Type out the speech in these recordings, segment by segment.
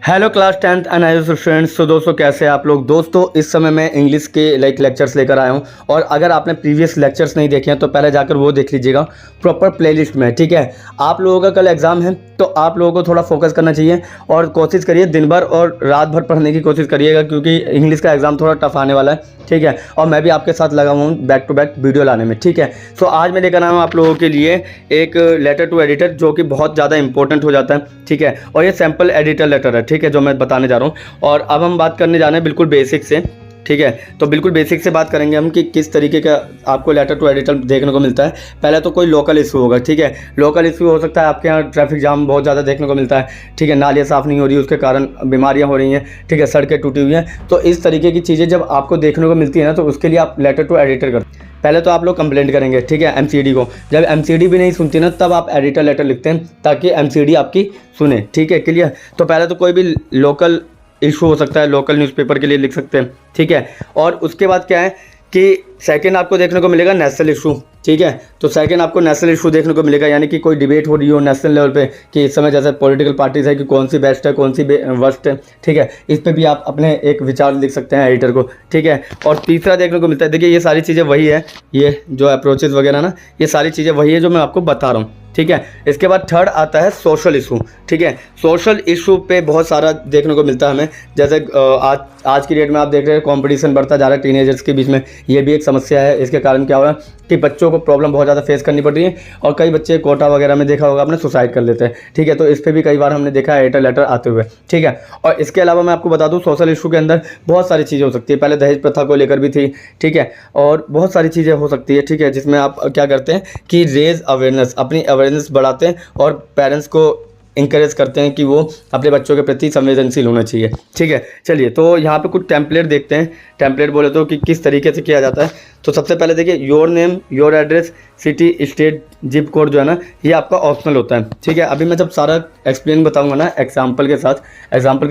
Hello class 10th and I students. तो दोस्तों कैसे हैं आप लोग। दोस्तों इस समय मैं इंग्लिश के लेक्चर्स लेकर आया हूं और अगर आपने प्रीवियस लेक्चर्स नहीं देखे हैं तो पहले जाकर वो देख लीजिएगा प्रॉपर प्लेलिस्ट में। ठीक है, आप लोगों का कल एग्जाम है तो आप लोगों को थोड़ा फोकस करना चाहिए और कोशिश करिए दिन भर और रात भर पढ़ने की कोशिश करिएगा क्योंकि इंग्लिश का एग्जाम थोड़ा टफ आने वाला है। ठीक है, और मैं भी आपके साथ लगा हूँ बैक टू बैक वीडियो लाने में। ठीक है, सो आज मैं लेकर आया हूँ आप लोगों के लिए एक लेटर टू एडिटर जो कि बहुत ज़्यादा इंपॉर्टेंट हो जाता है। ठीक है, और ये सैम्पल एडिटर लेटर है। ठीक है, जो मैं बताने जा रहा हूँ और अब हम बात करने जा रहे हैं बिल्कुल बेसिक से। ठीक है, तो बिल्कुल बेसिक से बात करेंगे हम कि किस तरीके का आपको लेटर टू एडिटर देखने को मिलता है। पहले तो कोई लोकल इशू होगा। ठीक है, लोकल इशू हो सकता है आपके यहाँ ट्रैफिक जाम बहुत ज़्यादा देखने को मिलता है। ठीक है, नालियाँ साफ़ नहीं हो रही, उसके कारण बीमारियाँ हो रही हैं। ठीक है, सड़कें टूटी हुई हैं। तो इस तरीके की चीज़ें जब आपको देखने को मिलती है ना तो उसके लिए आप लेटर टू एडिटर करते हैं। पहले तो आप लोग कंप्लेंट करेंगे। ठीक है, एमसीडी को। जब एमसीडी भी नहीं सुनती ना तब आप एडिटर लेटर लिखते हैं ताकि एमसीडी आपकी सुने। ठीक है, क्लियर। तो पहले तो कोई भी लोकल इशू हो सकता है, लोकल न्यूज़पेपर के लिए लिख सकते हैं। ठीक है, और उसके बाद क्या है कि सेकंड आपको देखने को मिलेगा नेशनल इशू। ठीक है, तो सेकंड आपको नेशनल इशू देखने को मिलेगा, यानी कि कोई डिबेट हो रही हो नेशनल लेवल पे कि इस समय जैसे पॉलिटिकल पार्टीज है कि कौन सी बेस्ट है कौन सी वर्स्ट है। ठीक है, इस पे भी आप अपने एक विचार लिख सकते हैं एडिटर को। ठीक है, और तीसरा देखने को मिलता है, देखिए ये सारी चीज़ें वही है, ये जो अप्रोचेज वगैरह ना ये सारी चीज़ें वही है जो मैं आपको बता रहा हूँ। ठीक है, इसके बाद थर्ड आता है सोशल इशू। ठीक है, सोशल इशू पे बहुत सारा देखने को मिलता है हमें। जैसे आज की डेट में आप देख रहे हैं कंपटीशन बढ़ता जा रहा है टीनेजर्स के बीच में, ये भी एक समस्या है। इसके कारण क्या हो रहा है कि बच्चों को प्रॉब्लम बहुत ज़्यादा फेस करनी पड़ रही है और कई बच्चे कोटा वगैरह में देखा होगा आपने सुसाइड कर लेते हैं। ठीक है, तो इस पर भी कई बार हमने देखा है एडिटर लेटर आते हुए। ठीक है, और इसके अलावा मैं आपको बता दूं सोशल इशू के अंदर बहुत सारी चीज़ें हो सकती है। पहले दहेज प्रथा को लेकर भी थी। ठीक है, और बहुत सारी चीज़ें हो सकती है। ठीक है, जिसमें आप क्या करते हैं कि रेज अवेयरनेस, अपनी अवेयरनेस बढ़ाते हैं और पेरेंट्स को इंकरेज करते हैं कि वो अपने बच्चों के प्रति संवेदनशील होना चाहिए। ठीक है, चलिए तो यहाँ पे कुछ टेम्पलेट देखते हैं। टेम्पलेट बोले तो कि किस तरीके से किया जाता है। तो सबसे पहले देखिए your name, your address, city, state, zip code जो है ना ये आपका ऑप्शनल होता है। ठीक है, अभी मैं जब सारा एक्सप्लेन बताऊँगा ना एग्जाम्पल के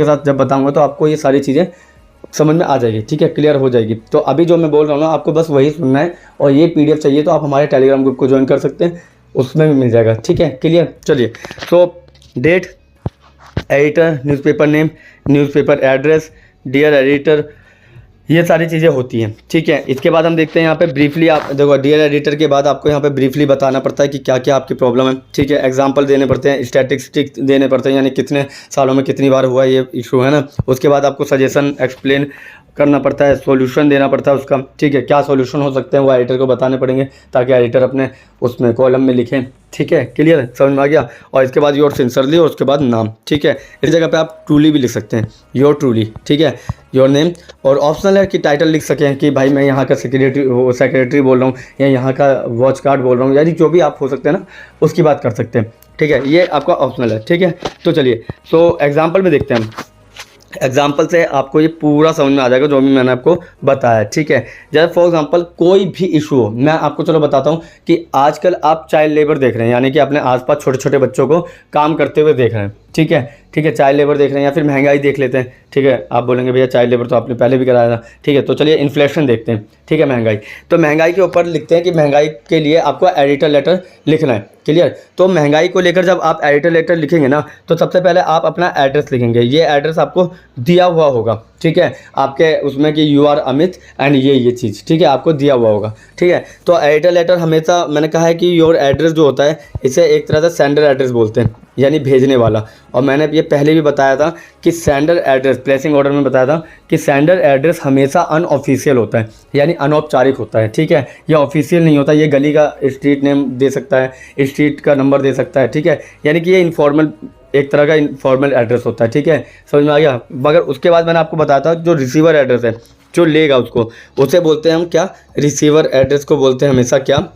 साथ जब बताऊँगा तो आपको ये सारी चीज़ें समझ में आ जाएगी। ठीक है, क्लियर हो जाएगी। तो अभी जो मैं बोल रहा हूँ ना आपको बस वही सुनना है और ये PDF चाहिए तो आप हमारे टेलीग्राम ग्रुप को ज्वाइन कर सकते हैं, उसमें भी मिल जाएगा। ठीक है, क्लियर। चलिए, तो date, editor, newspaper name, newspaper address, dear editor, ये सारी चीज़ें होती हैं। ठीक है, इसके बाद हम देखते हैं यहाँ पे ब्रीफली। आप देखो डियर एडिटर के बाद आपको यहाँ पे ब्रीफली बताना पड़ता है कि क्या क्या आपकी प्रॉब्लम है। ठीक है, एग्जांपल देने पड़ते हैं, स्टैटिस्टिक्स देने पड़ते हैं, यानी कितने सालों में कितनी बार हुआ ये इशू है ना। उसके बाद आपको सजेशन एक्सप्लेन करना पड़ता है, सॉल्यूशन देना पड़ता है उसका। ठीक है, क्या सॉल्यूशन हो सकते हैं वो एडिटर को बताने पड़ेंगे ताकि एडिटर अपने उसमें कॉलम में लिखें। ठीक है, क्लियर, समझ में आ गया। और इसके बाद योर सिंसरली और उसके बाद नाम। ठीक है, इस जगह पे आप ट्रूली भी लिख सकते हैं, योर ट्रूली। ठीक है, योर नेम, और ऑप्शनल है कि टाइटल लिख सकें कि भाई मैं यहाँ का सेक्रेटरी बोल रहा हूँ या यहाँ का वॉच गार्ड बोल रहा हूँ, यानी जो भी आप हो सकते हैं ना उसकी बात कर सकते हैं। ठीक है, ये आपका ऑप्शनल है। ठीक है, तो चलिए तो एग्जाम्पल में देखते हैं हम। एग्जाम्पल से आपको ये पूरा समझ में आ जाएगा जो भी मैंने आपको बताया। ठीक है, जैसे फॉर एग्जांपल कोई भी इशू हो, मैं आपको चलो बताता हूँ कि आजकल आप चाइल्ड लेबर देख रहे हैं, यानी कि अपने आसपास छोटे छोटे बच्चों को काम करते हुए देख रहे हैं। ठीक है, चाइल्ड लेबर देख रहे हैं या फिर महंगाई देख लेते हैं। ठीक है, आप बोलेंगे भैया चाइल्ड लेबर तो आपने पहले भी कराया था। ठीक है, तो चलिए इन्फ्लेशन देखते हैं। ठीक है, महंगाई, तो महंगाई के ऊपर लिखते हैं कि महंगाई के लिए आपको एडिटर लेटर लिखना है। क्लियर, तो महंगाई को लेकर जब आप एडिटर लेटर लिखेंगे ना तो सबसे पहले आप अपना एड्रेस लिखेंगे। ये एड्रेस आपको दिया हुआ होगा। ठीक है, आपके उसमें कि यू आर अमित एंड ये चीज़। ठीक है, आपको दिया हुआ होगा। ठीक है, तो एडिटर लेटर हमेशा मैंने कहा है कि योर एड्रेस जो होता है इसे एक तरह से सेंडर एड्रेस बोलते हैं, यानी भेजने वाला। और मैंने ये पहले भी बताया था कि सेंडर एड्रेस, प्लेसिंग ऑर्डर में बताया था कि सेंडर एड्रेस हमेशा अनऑफिशियल होता है, यानी अनौपचारिक होता है। ठीक है, यह ऑफिशियल नहीं होता। ये गली का स्ट्रीट नेम दे सकता है, स्ट्रीट का नंबर दे सकता है। ठीक है, यानी कि ये इनफॉर्मल, एक तरह का इनफॉर्मल एड्रेस होता है। ठीक है, समझ में आ गया। मगर उसके बाद मैंने आपको बताया था जो रिसीवर एड्रेस है, जो लेगा उसको, उसे बोलते हैं हम क्या, रिसीवर एड्रेस को बोलते हैं हमेशा क्या,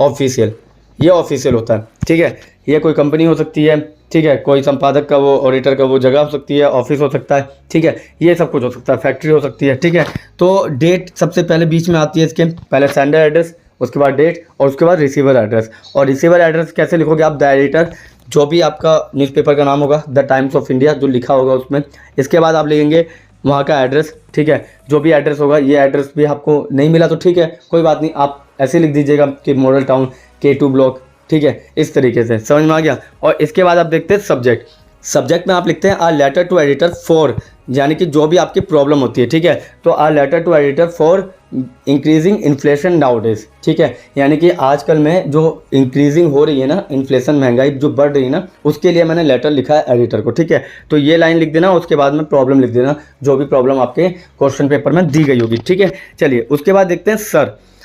ऑफिशियल। ये ऑफिशियल होता है। ठीक है, ये कोई कंपनी हो सकती है। ठीक है, कोई संपादक का वो, ऑडिटर का वो जगह हो सकती है, ऑफिस हो सकता है। ठीक है, ये सब कुछ हो सकता है, फैक्ट्री हो सकती है। ठीक है, तो डेट सबसे पहले बीच में आती है इसके, पहले सेंडर एड्रेस, उसके बाद डेट और उसके बाद रिसीवर एड्रेस। और रिसीवर एड्रेस कैसे लिखोगे आप, द एडिटर, जो भी आपका न्यूज़पेपर का नाम होगा, द टाइम्स ऑफ इंडिया जो लिखा होगा उसमें। इसके बाद आप लिखेंगे वहाँ का एड्रेस। ठीक है, जो भी एड्रेस होगा, ये एड्रेस भी आपको नहीं मिला तो ठीक है, कोई बात नहीं, आप ऐसे लिख दीजिएगा कि मॉडल टाउन K2 ब्लॉक। ठीक है, इस तरीके से समझ में आ गया। और इसके बाद आप देखते हैं सब्जेक्ट। सब्जेक्ट में आप लिखते हैं a letter to editor for, यानी कि जो भी आपकी प्रॉब्लम होती है, ठीक है, तो a letter to editor for increasing inflation nowadays, ठीक है, यानी कि आजकल में जो इंक्रीजिंग हो रही है ना, इन्फ्लेशन, महंगाई जो बढ़ रही है ना, उसके लिए मैंने लेटर लिखा है एडिटर को, ठीक है। तो ये लाइन लिख देना, उसके बाद में प्रॉब्लम लिख देना, जो भी प्रॉब्लम आपके क्वेश्चन पेपर में दी गई होगी, ठीक है। चलिए उसके बाद देखते हैं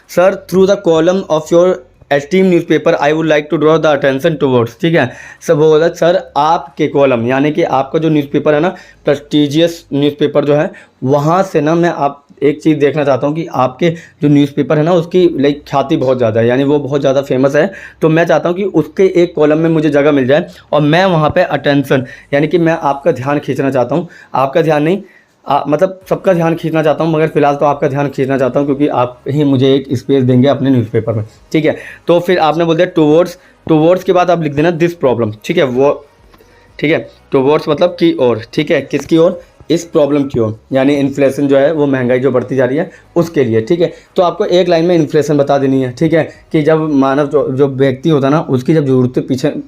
sir through the column of your esteem newspaper I would like to draw the attention towards, ठीक है। सब बोला सर आपके कॉलम, यानी कि आपका जो न्यूज़पेपर है ना, प्रेस्टीजियस न्यूज़पेपर जो है, वहाँ से ना मैं आप एक चीज़ देखना चाहता हूँ कि आपके जो न्यूज़पेपर है ना, उसकी लाइक ख्याति बहुत ज़्यादा है, यानी वो बहुत ज़्यादा फेमस है। तो मैं चाहता हूँ कि उसके एक कॉलम में मुझे जगह मिल जाए और मैं वहाँ पे अटेंशन, यानी कि मैं आपका ध्यान खींचना चाहता हूँ, आपका ध्यान नहीं, मतलब सबका ध्यान खींचना चाहता हूँ, मगर फिलहाल तो आपका ध्यान खींचना चाहता हूँ क्योंकि आप ही मुझे एक स्पेस देंगे अपने न्यूज़पेपर में, ठीक है। तो फिर आपने बोल दिया टूवर्ड्स के बाद आप लिख देना दिस प्रॉब्लम, ठीक है, वो ठीक है, टूवर्ड्स मतलब की ओर, ठीक है, किसकी ओर, इस प्रॉब्लम की ओर, यानी इन्फ्लेशन जो है वो महंगाई जो बढ़ती जा रही है उसके लिए, ठीक है। तो आपको एक लाइन में इन्फ्लेशन बता देनी है, ठीक है, कि जब मानव जो व्यक्ति होता है ना, उसकी जब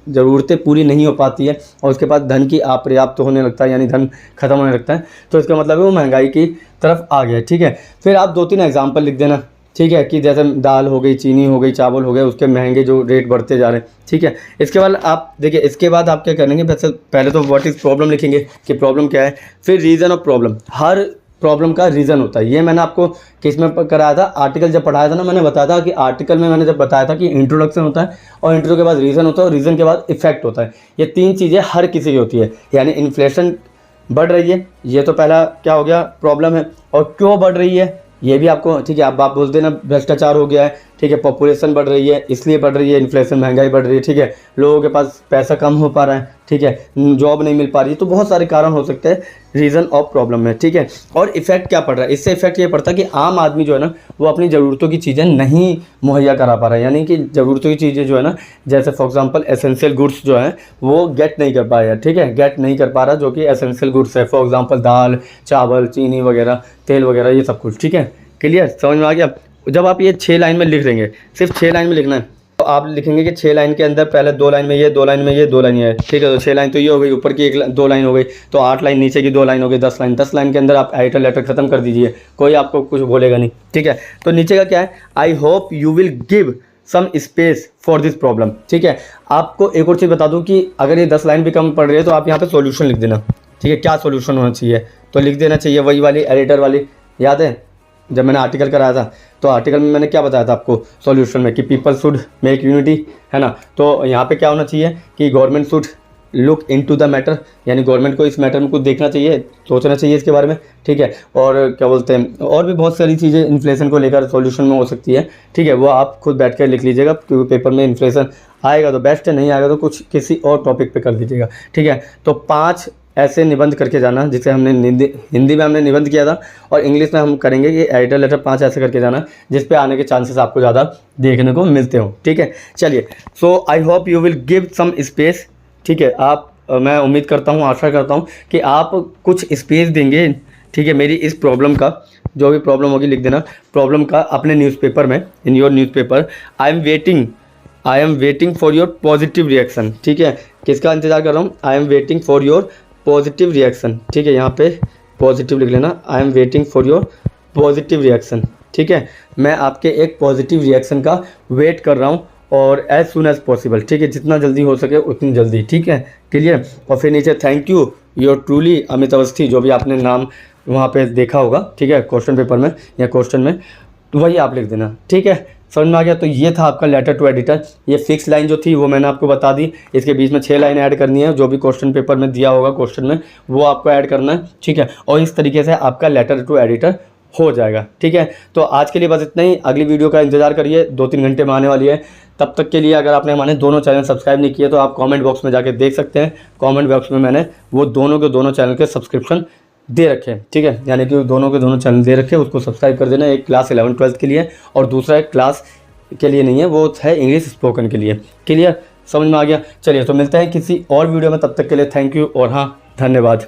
ज़रूरतें पूरी नहीं हो पाती है और उसके पास धन की अपर्याप्त होने लगता है, यानी धन खत्म होने लगता है, तो इसका मतलब है वो महंगाई की तरफ आ गया, ठीक है। फिर आप 2-3 एग्जाम्पल लिख देना, ठीक है, कि जैसे दाल हो गई, चीनी हो गई, चावल हो गए, उसके महंगे जो रेट बढ़ते जा रहे हैं, ठीक है। इसके बाद आप देखिए, इसके बाद आप क्या करेंगे, पहले तो व्हाट इज़ प्रॉब्लम लिखेंगे कि प्रॉब्लम क्या है, फिर reason of problem, her problem का रीज़न होता है। ये मैंने आपको किस में कराया था, आर्टिकल जब पढ़ाया था ना, मैंने बताया था कि आर्टिकल में मैंने जब बताया था कि इंट्रोडक्शन होता है और इंट्रो के बाद रीज़न होता है और रीज़न के बाद इफेक्ट होता है। ये 3 चीज़ें हर किसी की होती है, यानी इन्फ्लेशन बढ़ रही है, ये तो पहला क्या हो गया, प्रॉब्लम है, और क्यों बढ़ रही है ये भी आपको, ठीक है। आप बोलते हैं ना भ्रष्टाचार हो गया है, ठीक है, पॉपुलेशन बढ़ रही है इसलिए बढ़ रही है इन्फ्लेशन, महंगाई बढ़ रही है, ठीक है, लोगों के पास पैसा कम हो पा रहा है, ठीक है, जॉब नहीं मिल पा रही है, तो बहुत सारे कारण हो सकते हैं रीज़न ऑफ प्रॉब्लम में, ठीक है। और इफेक्ट क्या पड़ रहा है, इससे इफेक्ट ये पड़ता है कि आम आदमी जो है ना, वो अपनी ज़रूरतों की चीज़ें नहीं मुहैया करा पा रहा है, यानी कि ज़रूरतों की चीज़ें जो है ना, जैसे फॉर एग्जांपल एसेंशियल गुड्स जो है वो गेट नहीं कर पाया, ठीक है, गेट नहीं कर पा रहा, जो कि एसेंशियल गुड्स है, फॉर एग्जांपल दाल, चावल, चीनी वगैरह, तेल वगैरह, ये सब कुछ, ठीक है। क्लियर, समझ में आ गया। जब आप ये 6 लाइन में लिख देंगे, सिर्फ 6 लाइन में लिखना है, तो आप लिखेंगे कि 6 लाइन के अंदर पहले 2 लाइन में ये, 2 लाइन में ये, 2 लाइन ये, ठीक है। तो 6 लाइन तो ये हो गई, ऊपर की 2 लाइन हो गई, तो 8 लाइन, नीचे की 2 लाइन हो गई, 10 लाइन। 10 लाइन के अंदर आप एडिटर लेटर खत्म कर दीजिए, कोई आपको कुछ बोलेगा नहीं, ठीक है। तो नीचे का क्या है, I hope you will give some space for this problem, ठीक है। आपको एक और चीज़ बता दूं कि अगर ये 10 लाइन भी कम पड़ रही है तो आप यहाँ पे सॉल्यूशन लिख देना, ठीक है, क्या सॉल्यूशन होना चाहिए, तो लिख देना चाहिए वही वाली एडिटर वाली, याद है जब मैंने आर्टिकल कराया था, तो आर्टिकल में मैंने क्या बताया था आपको सॉल्यूशन में, कि पीपल शुड मेक यूनिटी, है ना। तो यहाँ पे क्या होना चाहिए कि government should look into the matter, यानी गवर्नमेंट को इस मैटर में कुछ देखना चाहिए, सोचना चाहिए इसके बारे में, ठीक है। और क्या बोलते हैं, और भी बहुत सारी चीज़ें इन्फ्लेशन को लेकर सॉल्यूशन में हो सकती है, ठीक है, वो आप खुद बैठ कर लिख लीजिएगा, क्योंकि पेपर में इन्फ्लेशन आएगा तो बेस्ट है, नहीं आएगा तो कुछ किसी और टॉपिक पे कर दीजिएगा, ठीक है। तो 5 ऐसे निबंध करके जाना, जिसे हमने हिंदी में हमने निबंध किया था, और इंग्लिश में हम करेंगे कि एडिटर लेटर 5 ऐसे करके जाना जिस पे आने के चांसेस आपको ज़्यादा देखने को मिलते हो, ठीक है। चलिए, so I hope you will give some space, ठीक है। मैं उम्मीद करता हूँ, आशा करता हूँ कि आप कुछ स्पेस देंगे, ठीक है, मेरी इस प्रॉब्लम का, जो भी प्रॉब्लम होगी लिख देना, प्रॉब्लम का अपने न्यूज़पेपर में, in your newspaper. I am waiting for your positive reaction, ठीक है, किसका इंतजार कर रहा हूँ, I am waiting for your positive reaction, ठीक है, यहाँ पे पॉजिटिव लिख लेना, I am waiting for your positive reaction, ठीक है। मैं आपके एक पॉजिटिव रिएक्शन का वेट कर रहा हूँ, और एज सुन एज पॉसिबल, ठीक है, जितना जल्दी हो सके उतनी जल्दी, ठीक है, क्लियर। और फिर नीचे thank you your truly Amit Awasthi, जो भी आपने नाम वहाँ पे देखा होगा, ठीक है, क्वेश्चन पेपर में या क्वेश्चन में, तो वही आप लिख देना, ठीक है, समझ में आ गया। तो ये था आपका लेटर टू एडिटर। ये फिक्स लाइन जो थी वो मैंने आपको बता दी, इसके बीच में 6 लाइन ऐड करनी है, जो भी क्वेश्चन पेपर में दिया होगा क्वेश्चन में वो आपको ऐड करना है, ठीक है। और इस तरीके से आपका लेटर टू एडिटर हो जाएगा, ठीक है। तो आज के लिए बस इतना ही, अगली वीडियो का इंतजार करिए, 2-3 घंटे में आने वाली है। तब तक के लिए अगर आपने हमारे दोनों चैनल सब्सक्राइब नहीं किए तो आप कमेंट बॉक्स में जाके देख सकते हैं, कमेंट बॉक्स में मैंने वो दोनों के दोनों चैनल के सब्सक्रिप्शन दे रखे हैं, ठीक है, यानी कि दोनों के दोनों चैनल दे रखे हैं, उसको सब्सक्राइब कर देना। एक क्लास 11-12 के लिए और दूसरा एक क्लास के लिए नहीं है, वो है इंग्लिश स्पोकन के लिए, क्लियर, समझ में आ गया। चलिए, तो मिलते हैं किसी और वीडियो में, तब तक के लिए थैंक यू और हाँ, धन्यवाद।